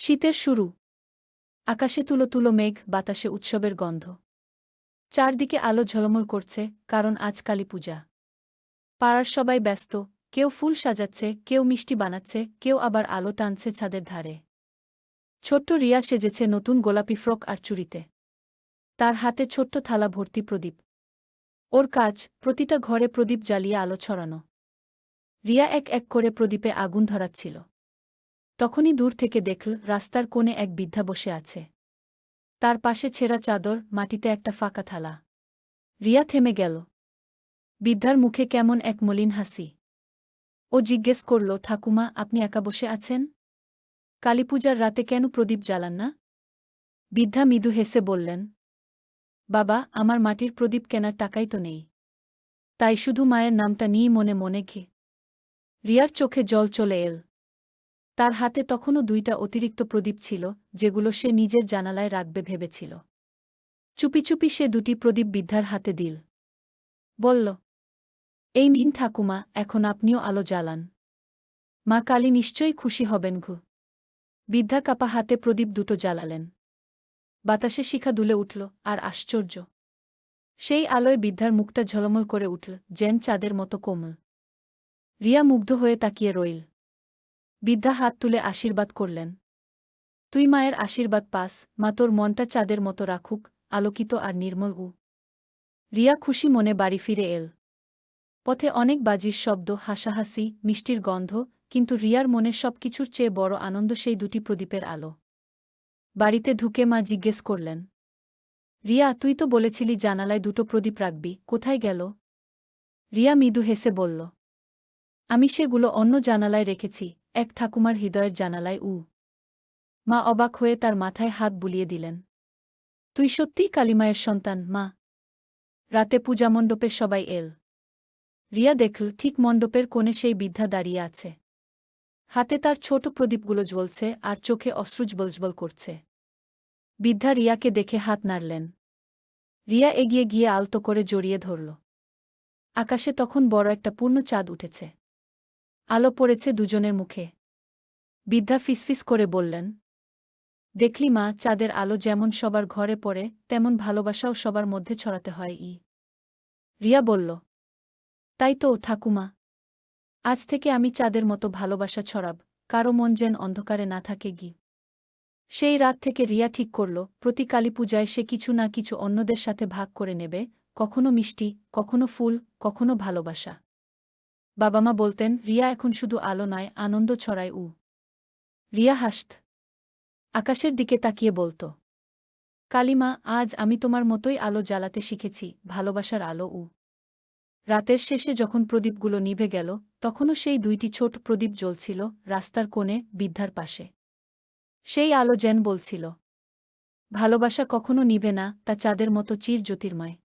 শীতের শুরু। আকাশে তুলো তুলো মেঘ, বাতাসে উৎসবের গন্ধ। চারদিকে আলো ঝলমল করছে, কারণ আজ কালীপূজা। পাড়ার সবাই ব্যস্ত, কেউ ফুল সাজাচ্ছে, কেউ মিষ্টি বানাচ্ছে, কেউ আবার আলো টানছে ছাদের ধারে। ছোট্ট রিয়া সেজেছে নতুন গোলাপি ফ্রক আর চুড়িতে। তার হাতে ছোট্ট থালা ভর্তি প্রদীপ। ওর কাজ, প্রতিটা ঘরে প্রদীপ জ্বালিয়ে আলো ছড়ানো। রিয়া এক এক করে প্রদীপে আগুন ধরাচ্ছিল। তখনই দূর থেকে দেখল রাস্তার কোণে এক বৃদ্ধা বসে আছে। তার পাশে ছেঁড়া চাদর, মাটিতে একটা ফাঁকা থালা। রিয়া থেমে গেল। বৃদ্ধার মুখে কেমন এক মলিন হাসি। ও জিজ্ঞেস করল, ঠাকুমা, আপনি একা বসে আছেন? কালীপূজার রাতে কেন প্রদীপ জ্বালান না? বৃদ্ধা মৃদু হেসে বললেন, বাবা, আমার মাটির প্রদীপ কেনার টাকাই তো নেই। তাই শুধু মায়ের নামটা নিয়ে মনে মনে ঘি। রিয়ার চোখে জল চলে এল। তার হাতে তখনও 2টা অতিরিক্ত প্রদীপ ছিল, যেগুলো সে নিজের জানালায় রাখবে ভেবেছিল। চুপি চুপি সে 2টি প্রদীপ বৃদ্ধার হাতে দিল। বলল, এই নিন ঠাকুমা, এখন আপনিও আলো জ্বালান। মা কালী নিশ্চয়ই খুশি হবেন ঘু। বৃদ্ধা কাপা হাতে প্রদীপ 2টো জ্বালালেন। বাতাসে শিখা দুলে উঠল, আর আশ্চর্য! সেই আলোয় বৃদ্ধার মুখটা ঝলমল করে উঠল, যেন চাঁদের মতো কোমল। রিয়া মুগ্ধ হয়ে তাকিয়ে রইল। বৃদ্ধা হাত তুলে আশীর্বাদ করলেন, তুই মায়ের আশীর্বাদ পাস, মা তোর মনটা চাঁদের মতো রাখুক, আলোকিত আর নির্মল। রিয়া খুশি মনে বাড়ি ফিরে এল। পথে অনেক বাজির শব্দ, হাসাহাসি, মিষ্টির গন্ধ, কিন্তু রিয়ার মনে সবকিছুর চেয়ে বড় আনন্দ সেই 2টি প্রদীপের আলো। বাড়িতে ঢুকে মা জিজ্ঞেস করলেন, রিয়া, তুই তো বলেছিলি জানালায় 2টো প্রদীপ রাখবি, কোথায় গেল? রিয়া মৃদু হেসে বলল, আমি সেগুলো অন্য জানালায় রেখেছি, এক ঠাকুমার হৃদয়ের জানালায়। মা অবাক হয়ে তার মাথায় হাত বুলিয়ে দিলেন। তুই সত্যিই কালীমায়ের সন্তান, মা। রাতে পূজামণ্ডপে সবাই এল। রিয়া দেখল ঠিক মণ্ডপের কোণে সেই বৃদ্ধা দাঁড়িয়ে আছে। হাতে তার ছোট প্রদীপগুলো জ্বলছে আর চোখে অশ্রু জ্বলজ্বল করছে। বৃদ্ধা রিয়াকে দেখে হাত নাড়লেন। রিয়া এগিয়ে গিয়ে আলতো করে জড়িয়ে ধরল। আকাশে তখন বড় একটা পূর্ণ চাঁদ উঠেছে। আলো পড়েছে দুজনের মুখে। বৃদ্ধা ফিসফিস করে বললেন, দেখলি মা, চাঁদের আলো যেমন সবার ঘরে পড়ে, তেমন ভালোবাসাও সবার মধ্যে ছড়াতে হয়। রিয়া বলল, তাই তো ঠাকুমা। আজ থেকে আমি চাঁদের মতো ভালোবাসা ছড়াব, কারো মন যেন অন্ধকারে না থাকে। সেই রাত থেকে রিয়া ঠিক করল, প্রতি কালীপূজায় সে কিছু না কিছু অন্যদের সাথে ভাগ করে নেবে, কখনো মিষ্টি, কখনো ফুল, কখনো ভালোবাসা। বাবা মা বলতেন, রিয়া এখন শুধু আলো নয়, আনন্দ ছড়ায়। রিয়া হাসত। আকাশের দিকে তাকিয়ে বলত, কালীমা, আজ আমি তোমার মতোই আলো জ্বালাতে শিখেছি, ভালোবাসার আলো। রাতের শেষে যখন প্রদীপগুলো নিভে গেল, তখনও সেই 2টি ছোট প্রদীপ জ্বলছিল রাস্তার কোণে, বৃদ্ধার পাশে। সেই আলো যেন বলছিল, ভালোবাসা কখনো নিভে না, তা চাঁদের মতো চির জ্যোতির্ময়।